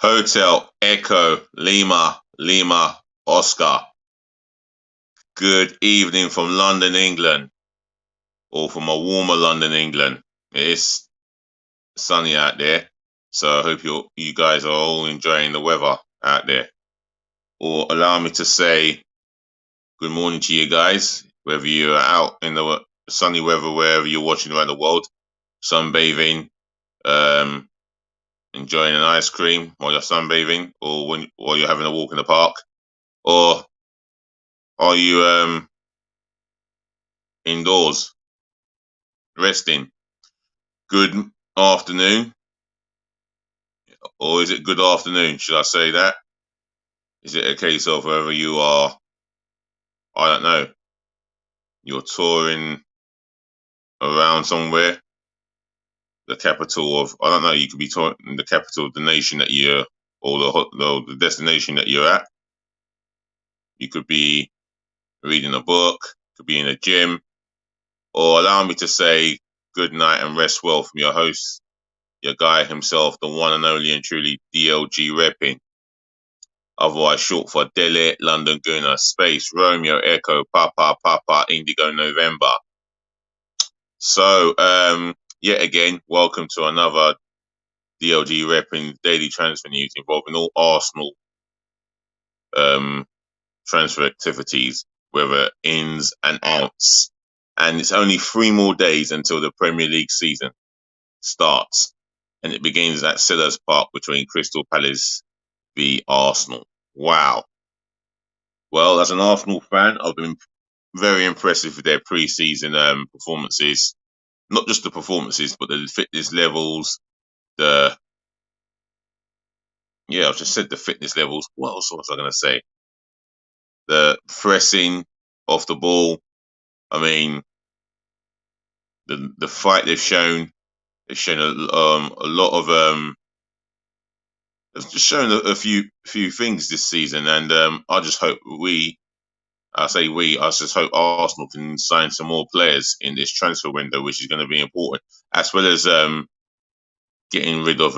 Hotel Echo Lima Lima Oscar. Good evening from London, England, or from a warmer London, England. It is sunny out there, so I hope you guys are all enjoying the weather out there. Or allow me to say good morning to you guys, whether you are out in the sunny weather wherever you're watching around the world, sunbathing, enjoying an ice cream while you're sunbathing, or while you're having a walk in the park, or are you indoors resting? Good afternoon, or is it good afternoon? Should I say that? Is it a case of whether you are, I don't know, you're touring around somewhere, the capital of, I don't know, you could be touring the capital of the nation that you're, or the destination that you're at. You could be reading a book, could be in a gym, or allow me to say good night and rest well from your host, your guy himself, the one and only and truly DLG Reppin', otherwise short for Delhi, London Gooner, Space, Romeo, Echo, Papa, Indigo, November. So, yet again, welcome to another DLG Reppin' daily transfer news involving all Arsenal transfer activities, whether ins and outs. And it's only 3 more days until the Premier League season starts, and it begins at Selhurst Park between Crystal Palace v Arsenal. Wow. Well, as an Arsenal fan, I've been very impressed with their pre-season performances. Not just the performances, but the fitness levels. I've just said the fitness levels. What else was I going to say? The pressing off the ball. I mean, the fight they've shown. They've shown a lot of They've just shown a few things this season, and I just hope I just hope Arsenal can sign some more players in this transfer window, which is going to be important, as well as getting rid of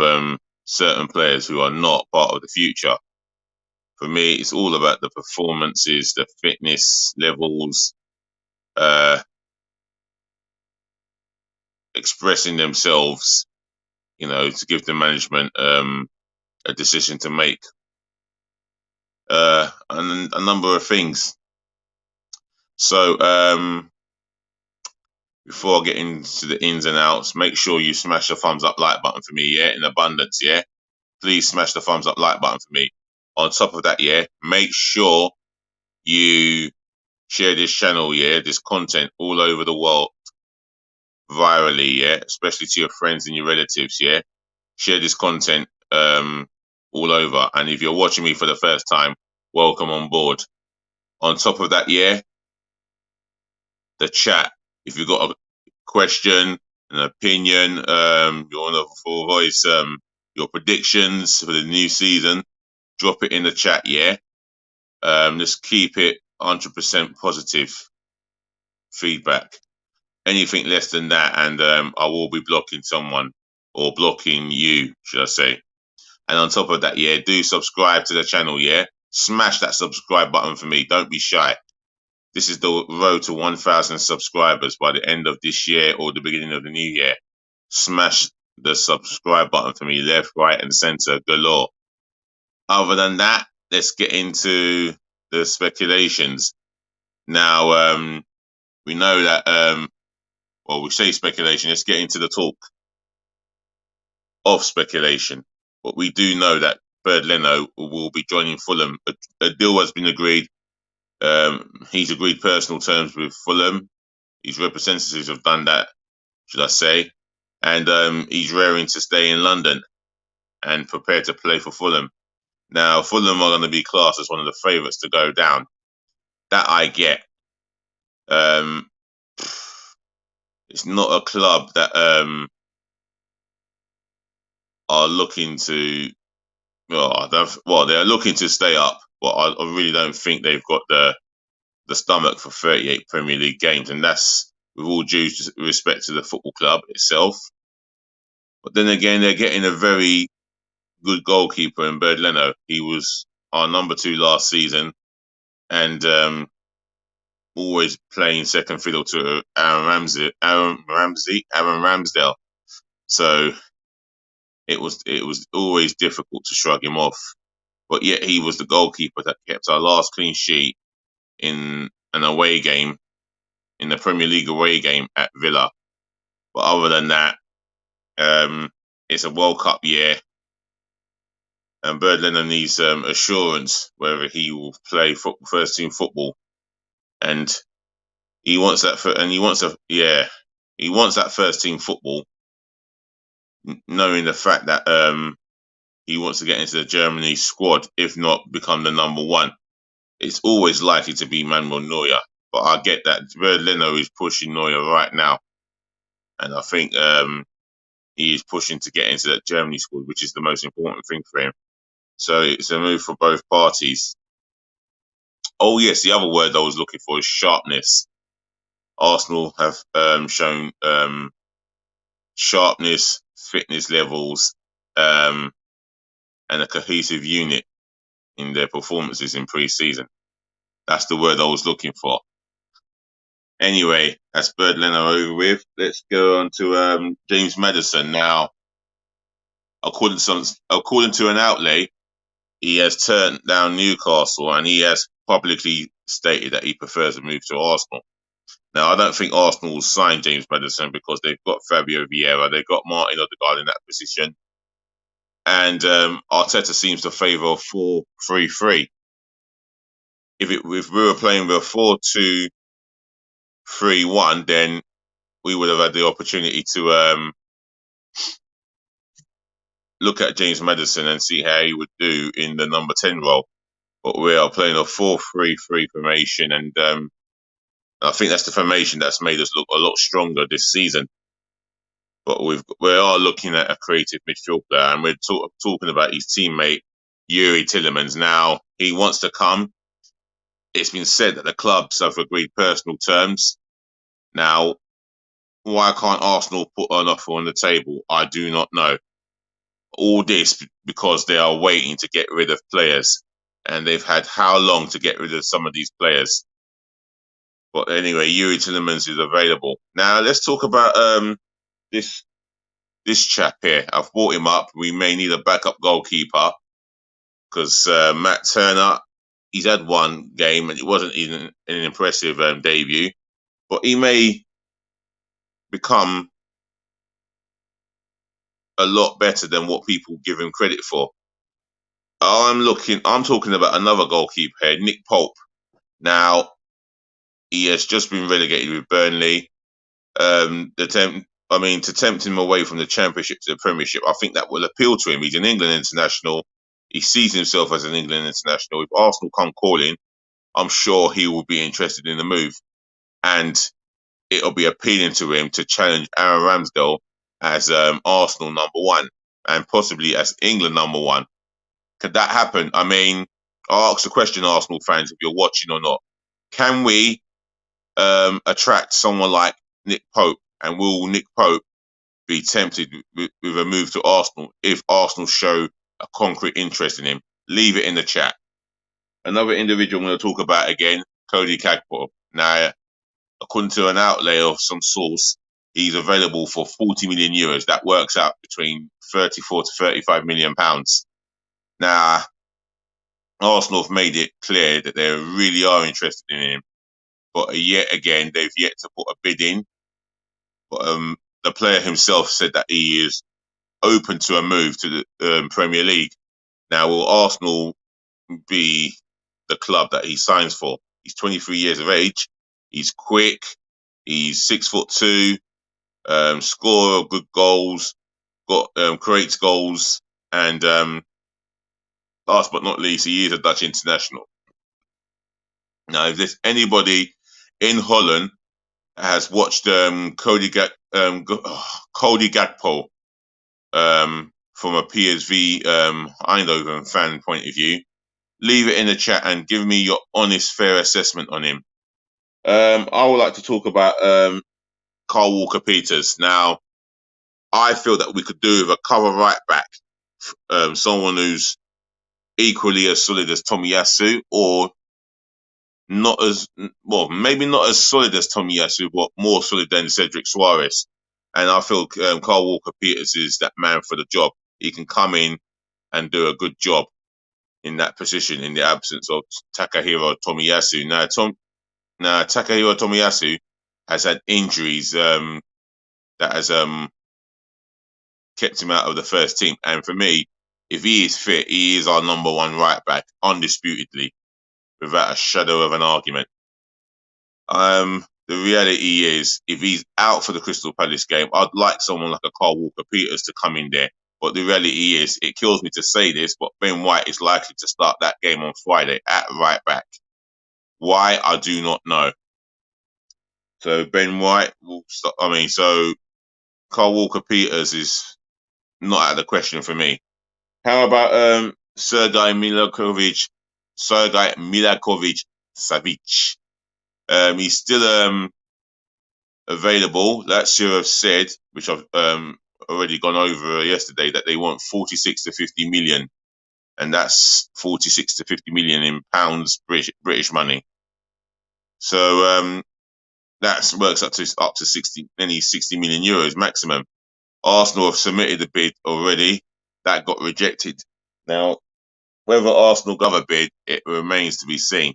certain players who are not part of the future. For me, it's all about the performances, the fitness levels, expressing themselves, to give the management a decision to make, and a number of things. So, before I get into the ins and outs, make sure you smash the thumbs up like button for me, in abundance, Please smash the thumbs up like button for me. On top of that, make sure you share this channel, this content all over the world, virally, especially to your friends and your relatives, Share this content all over. And if you're watching me for the first time, welcome on board. On top of that, the chat. If you've got a question, an opinion, you want to voice your predictions for the new season, drop it in the chat, Just keep it 100% positive feedback. Anything less than that, and I will be blocking someone, or blocking you, should I say. And on top of that, do subscribe to the channel, Smash that subscribe button for me. Don't be shy. This is the road to 1,000 subscribers by the end of this year or the beginning of the new year. Smash the subscribe button for me, left, right, and center galore. Other than that, let's get into the speculations. Now, we know that, we say speculation. Let's get into the talk of speculation. But we do know that Bernd Leno will be joining Fulham. A deal has been agreed. He's agreed personal terms with Fulham. His representatives have done that, should I say. And he's raring to stay in London and prepared to play for Fulham. Now, Fulham are going to be classed as one of the favourites to go down. That I get. It's not a club that are looking to. They're looking to stay up, but I really don't think they've got the stomach for 38 Premier League games, and that's with all due respect to the football club itself. But then again, they're getting a very good goalkeeper in Bernd Leno. He was our number 2 last season, and always playing second fiddle to Aaron Ramsdale. So it was always difficult to shrug him off. But yet he was the goalkeeper that kept our last clean sheet in an away game, in the Premier League away game at Villa. But other than that, it's a World Cup year, and Bernd Leno needs assurance whether he will play first team football, and he wants that. He wants that first team football, knowing the fact that he wants to get into the Germany squad, if not become the number 1. It's always likely to be Manuel Neuer, but I get that Bernd Leno is pushing Neuer right now, and I think he is pushing to get into that Germany squad, which is the most important thing for him. So it's a move for both parties. Oh yes, the other word I was looking for is sharpness. Arsenal have shown sharpness, fitness levels, and a cohesive unit in their performances in pre-season. That's the word I was looking for. Anyway, that's Bernd Leno over with. Let's go on to James Maddison. Now, according to an outlet, he has turned down Newcastle, and he has publicly stated that he prefers a move to Arsenal. Now, I don't think Arsenal will sign James Maddison because they've got Fabio Vieira, they've got Martin Odegaard in that position, and Arteta seems to favour a 4-3-3. If we were playing with a 4-2-3-1, then we would have had the opportunity to look at James Maddison and see how he would do in the number 10 role. But we are playing a 4-3-3 formation, and I think that's the formation that's made us look a lot stronger this season. But we are looking at a creative midfielder, and we're talking about his teammate, Yuri Tillemans. Now, he wants to come. It's been said that the clubs have agreed personal terms. Now, why can't Arsenal put an offer on the table? I do not know. All this because they are waiting to get rid of players, and they've had how long to get rid of some of these players? But anyway, Yuri Tillemans is available. Now let's talk about this chap here. I've brought him up. We may need a backup goalkeeper because Matt Turner, he's had one game and it wasn't even an impressive debut, but he may become a lot better than what people give him credit for. I'm talking about another goalkeeper here, Nick Pope. Now, he has just been relegated with Burnley. To tempt him away from the Championship to the Premiership, I think that will appeal to him. He's an England international. He sees himself as an England international. If Arsenal come calling, I'm sure he will be interested in the move. And it'll be appealing to him to challenge Aaron Ramsdale as Arsenal number 1 and possibly as England number 1. Could that happen? I mean, I'll ask the question, Arsenal fans, if you're watching or not. Can we attract someone like Nick Pope, and will Nick Pope be tempted with a move to Arsenal if Arsenal show a concrete interest in him? Leave it in the chat. Another individual I'm going to talk about again, Cody Gakpo. Now, according to an outlet of some source, he's available for 40 million euros. That works out between 34 to 35 million pounds. Now, Arsenal have made it clear that they really are interested in him, but yet again, they've yet to put a bid in. But the player himself said that he is open to a move to the Premier League. Now, will Arsenal be the club that he signs for? He's 23 years of age. He's quick. He's 6'2", scorer of good goals, creates goals, and last but not least, he is a Dutch international. Now, if there's anybody in Holland has watched Cody Gakpo from a PSV Eindhoven fan point of view, leave it in the chat and give me your honest, fair assessment on him. I would like to talk about Kyle Walker-Peters. Now, I feel that we could do with a cover right back. someone who's equally as solid as Tomiyasu, or not as well, maybe not as solid as Tomiyasu, but more solid than Cedric Suarez. And I feel Carl Walker Peters is that man for the job. He can come in and do a good job in that position in the absence of Takahiro Tomiyasu. Now Takahiro Tomiyasu has had injuries that has kept him out of the first team. And for me, if he is fit, he is our number one right back, undisputedly, without a shadow of an argument. The reality is, if he's out for the Crystal Palace game, I'd like someone like a Carl Walker Peters to come in there. But the reality is, it kills me to say this, but Ben White is likely to start that game on Friday at right back. Why? I do not know. So Ben White will start. So Carl Walker Peters is not out of the question for me. How about Sergei Milakovic Savic? He's still available. Lazio have said, which I've already gone over yesterday, that they want 46 to 50 million, and that's 46 to 50 million in pounds, British money. So that works up to 60 million euros maximum. Arsenal have submitted a bid already. That got rejected. Now, whether Arsenal got a bid, it remains to be seen.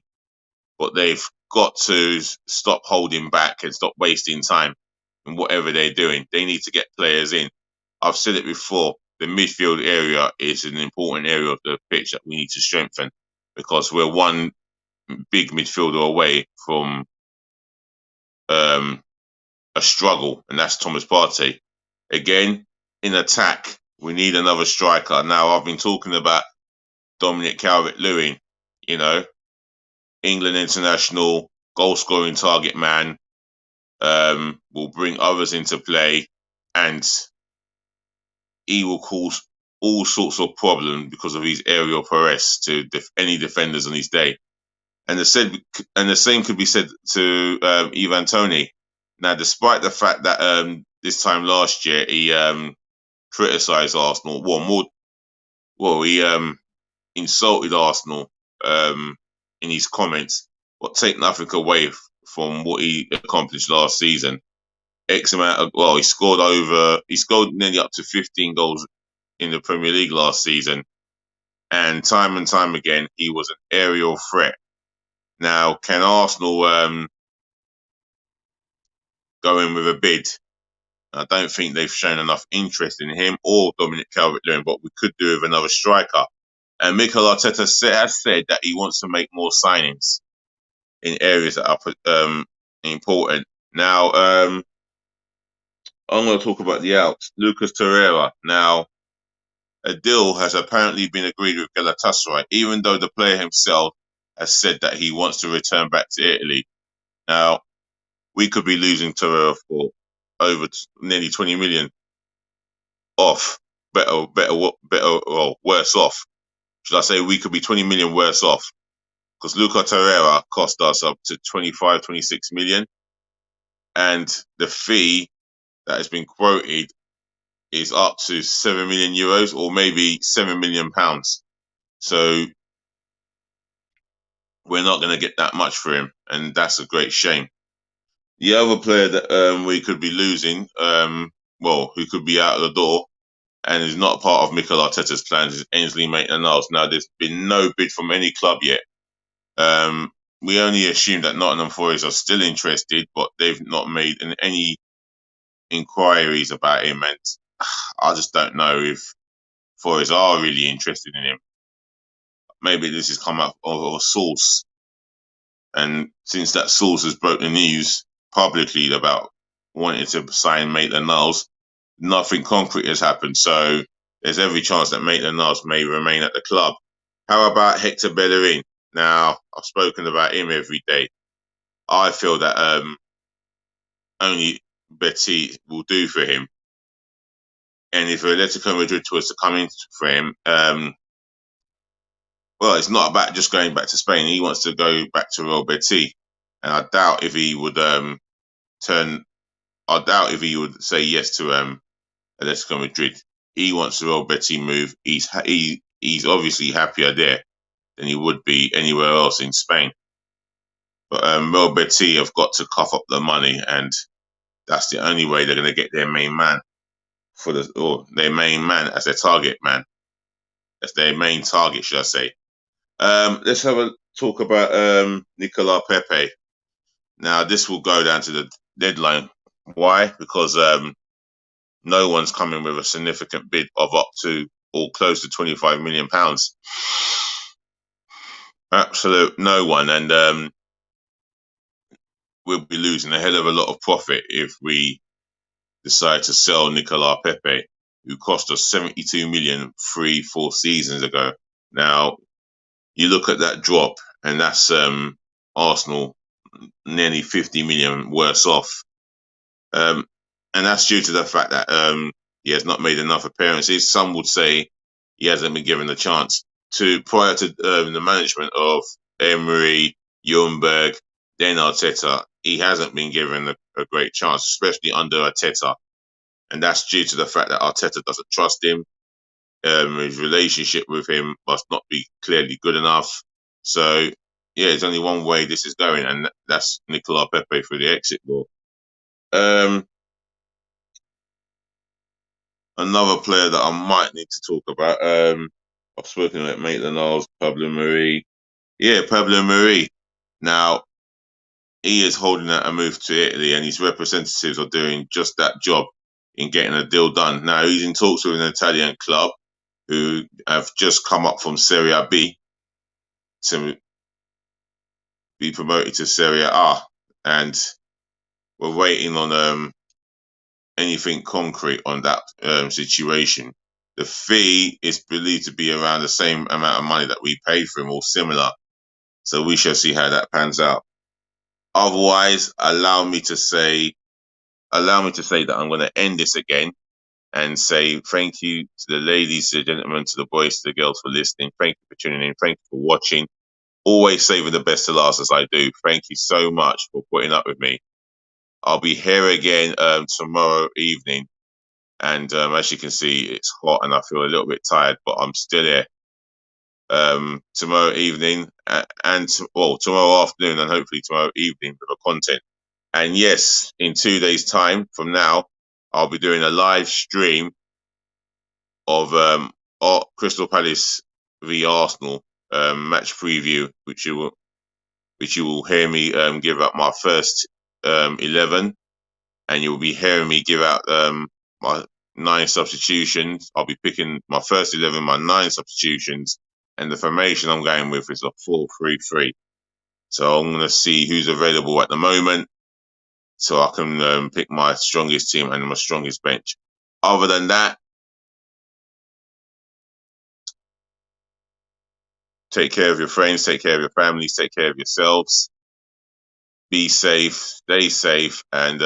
But they've got to stop holding back and stop wasting time in whatever they're doing. They need to get players in. I've said it before, the midfield area is an important area of the pitch that we need to strengthen, because we're one big midfielder away from a struggle, and that's Thomas Partey. Again, in attack, we need another striker. Now, I've been talking about Dominic Calvert-Lewin, England international, goal-scoring target man, will bring others into play, and he will cause all sorts of problems because of his aerial prowess to any defenders on his day. And the same could be said to Ivan Toney. Now, despite the fact that this time last year he criticised Arsenal, he insulted Arsenal in his comments, but take nothing away from what he accomplished last season. He scored nearly up to 15 goals in the Premier League last season, and time again he was an aerial threat. Now, can Arsenal go in with a bid? I don't think they've shown enough interest in him or Dominic Calvert-Lewin, but we could do with another striker. And Mikel Arteta has said that he wants to make more signings in areas that are important. Now, I'm going to talk about the outs. Lucas Torreira. Now, a deal has apparently been agreed with Galatasaray, even though the player himself has said that he wants to return back to Italy. Now, we could be losing Torreira for over nearly 20 million off. Worse off. Should I say we could be 20 million worse off? Because Lucas Torreira cost us up to 25, 26 million. And the fee that has been quoted is up to 7 million euros or maybe 7 million pounds. So we're not going to get that much for him, and that's a great shame. The other player that we could be losing, who could be out of the door and is not part of Mikel Arteta's plans, is Ainsley Maitland-Niles. Now, there's been no bid from any club yet. We only assume that Nottingham Forest are still interested, but they've not made any inquiries about him, and I just don't know if Forest are really interested in him. Maybe this has come up of a source, and since that source has broken news publicly about wanting to sign Maitland-Niles, nothing concrete has happened, so there's every chance that Maitland-Niles may remain at the club. How about Hector Bellerin? Now, I've spoken about him every day. I feel that only Betty will do for him. And if Atletico Madrid was to come in for him, it's not about just going back to Spain. He wants to go back to Real Betis. And I doubt if he would say yes to Atletico Madrid. he wants the Real Betis move. He's obviously happier there than he would be anywhere else in Spain. But Real Betis have got to cough up the money, and that's the only way they're going to get their main man their main man as their target man. That's their main target, should I say? Let's have a talk about Nicolas Pepe. Now, this will go down to the deadline. Why? Because no one's coming with a significant bid of up to or close to £25 million. Absolute no one. And we'll be losing a hell of a lot of profit if we decide to sell Nicolas Pepe, who cost us 72 million 3-4 seasons ago. Now, you look at that drop, and that's Arsenal nearly 50 million worse off. And that's due to the fact that he has not made enough appearances. Some would say he hasn't been given a chance. Prior to the management of Emery, Ljungberg, then Arteta, he hasn't been given a great chance, especially under Arteta. And that's due to the fact that Arteta doesn't trust him. His relationship with him must not be clearly good enough. So, yeah, there's only one way this is going, and that's Nicolas Pepe through the exit door. Another player that I might need to talk about, I've spoken about Maitland-Niles, Pablo Mari. Yeah, Pablo Mari. Now, he is holding out a move to Italy, and his representatives are doing just that job in getting a deal done. Now, he's in talks with an Italian club who have just come up from Serie B to be promoted to Serie A, and we're waiting on anything concrete on that situation. The fee is believed to be around the same amount of money that we paid for him, or similar. So we shall see how that pans out. Otherwise, allow me to say that I'm going to end this again and say thank you to the ladies, to the gentlemen, to the boys, to the girls for listening. Thank you for tuning in. Thank you for watching. Always saving the best to last, as I do. Thank you so much for putting up with me. I'll be here again tomorrow evening. And as you can see, it's hot and I feel a little bit tired, but I'm still here. Tomorrow evening tomorrow afternoon, and hopefully tomorrow evening with the content. And yes, in 2 days' time from now, I'll be doing a live stream of Crystal Palace v Arsenal match preview, which you will hear me give out my first 11, and you'll be hearing me give out my 9 substitutions. I'll be picking my first 11, my 9 substitutions, and the formation I'm going with is a 4-3-3. So I'm going to see who's available at the moment, so I can pick my strongest team and my strongest bench. Other than that, take care of your friends, take care of your families, take care of yourselves. Be safe, stay safe, and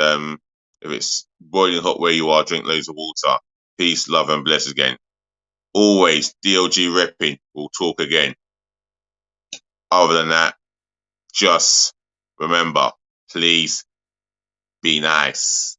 if it's boiling hot where you are, drink loads of water. Peace, love, and bless again. Always, DLG Reppin'. We'll talk again. Other than that, just remember, please be nice.